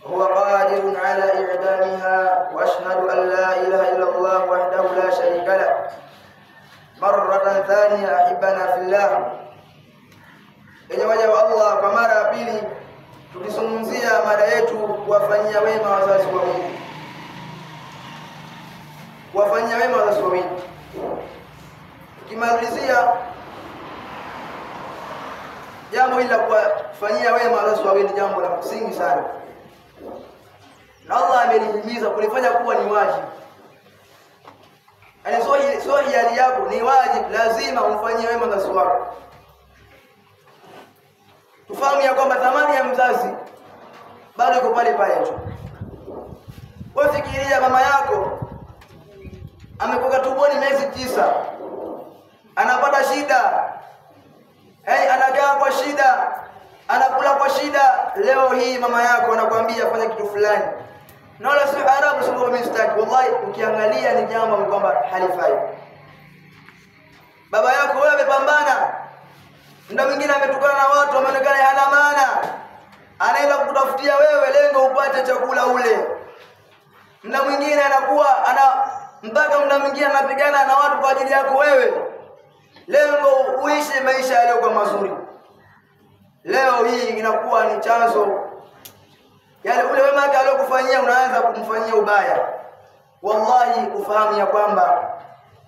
هو قادر على إعدامها، وأشهد أن لا إله إلا الله وحده لا شريك له. مرة ثانية أحبنا في الله، yenye waja wa Allah, kwa mara ya pili tukizungumzia mada yetu kuwafanyia wema wazazi wawili. Kuwafanyia wema wazazi wawili, tukimalizia jambo hili la kuwafanyia wema wazazi wawili, jambo la msingi sana, na Allah amelihimiza kulifanya kuwa ni wajibu. Yaani sio hiari yako, ni wajibu, lazima umfanyie wema wazazi wako. Tufahamu ya kwamba thamani ya mzazi bado iko pale pale tu. Wewe fikiria, mama yako amekuwa tumboni miezi 9, anapata shida, yaani anakaa kwa shida, anakula kwa shida. Leo hii mama yako anakuambia fanya kitu fulani, na wala si haramu, sio kwamba mistaki. Wallahi ukiangalia ni jambo kwamba halifai. Baba yako wewe amepambana, muda mwingine ametukana na watu, ameonekana hana maana, anaenda kukutafutia wewe lengo upate chakula ule. Muda mwingine anakuwa mpaka muda mwingine anapigana na watu kwa ajili yako wewe, lengo uishi maisha yaliyokuwa mazuri. Leo hii inakuwa ni chanzo, yale ule wema wake aliyokufanyia unaanza kumfanyia ubaya. Wallahi ufahamu ya kwamba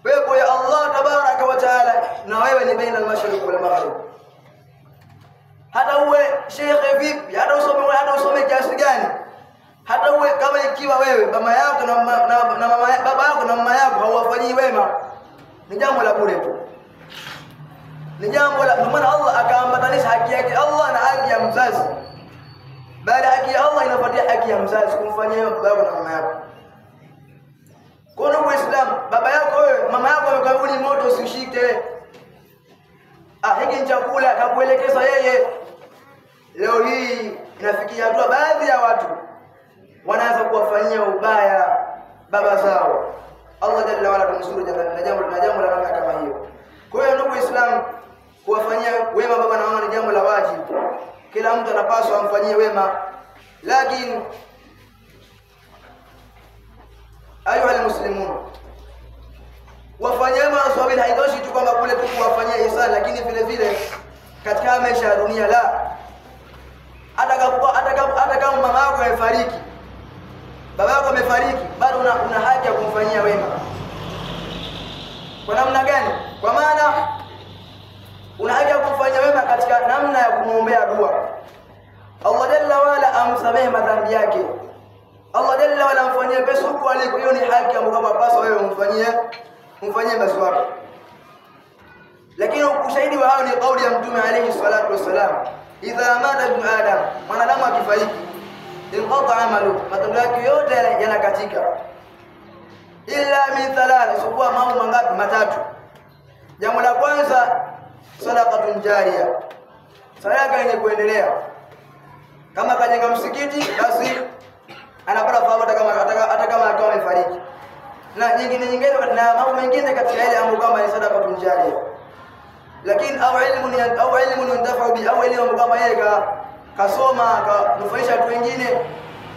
pepo ya Allah tabaraka wa taala na wewe ni baina al-mashriq wal maghrib. Hata uwe shekhe vipi, hata usome kiasi gani, hata uwe kama ikiwa wewe baba yako na baba yako na mama yako hawafanyii wema, ni jambo la bure tu, ni jambo la maana. Allah akaambatanisha haki yake Allah na haki ya mzazi, bali haki ya Allah inafuatia haki ya mzazi, kumfanyia baba yako na mama yako. Kwa ndugu Waislamu, baba yako wewe, mama yako amekabuli moto usishike. Hiki ni chakula akakuelekeza yeye. Leo hii inafikia hatua baadhi ya watu wanaanza kuwafanyia ubaya baba zao. Allah jalla wala tunusuru na jambo la namna kama hiyo. Kwa hiyo ndugu Waislamu, kuwafanyia wema baba na mama ni jambo la wajibu. Kila mtu anapaswa amfanyie wema, lakini ayuha almuslimun, wafanyie wema waswahili haitoshi tu kwamba kule tu kuwafanyia ihsan, lakini vile vile katika maisha ya dunia la hata kama mama yako amefariki, baba yako amefariki, bado una haki ya kumfanyia wema. Kwa namna gani? Kwa maana una haki ya kumfanyia wema katika namna ya kumuombea dua. Allah jalla wala amsamehe madhambi yake, Allah jalla wala amfanyie pesa huko aliko. Hiyo ni haki ambayo unapaswa wewe umfanyie basi wako. Lakini ushahidi wa hayo ni kauli ya Mtume alayhi salatu wasalam, idha mata ibn adam, mwanadamu akifariki, inqata amalu, matendo yake yote yanakatika, illa min thalath, isipokuwa mambo mangapi? Matatu. Jambo la kwanza, sadaqatun jariya, sadaka yenye kuendelea. Kama kajenga msikiti, basi anapata thawabu hata kama akawa amefariki. Na nyingine na mambo mengine katika ile ambayo kama ni sadaqatun jariya. Lakini au ilmu yantafa bi, au elimu kama yeye kasoma akanufaisha watu wengine,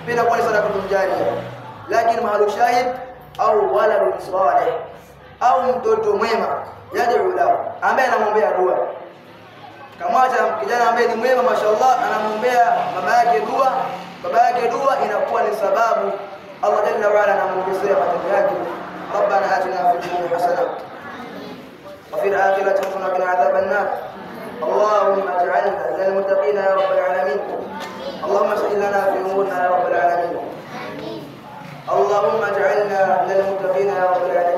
pia kwa sadaqatun jariya. Lakini mahalu shahid au waladun salih, au mtoto mwema yad'u lahu, ambaye anamwombea dua. Kama kijana ambaye ni mwema mashaallah, anamwombea baba yake dua, inakuwa ni sababu Allah jalla wa ala anamuongezea matendo yake. Rabbana atina fid dunya hasanah wa fil akhirati hasanah wa qina adhaban nar. Allahumma ij'alna minal muttaqin ya rabbal alamin. Allahumma sahhil lana fi umurina ya rabbal alamin. Allahumma ij'alna minal muttaqin ya rabbal alamin.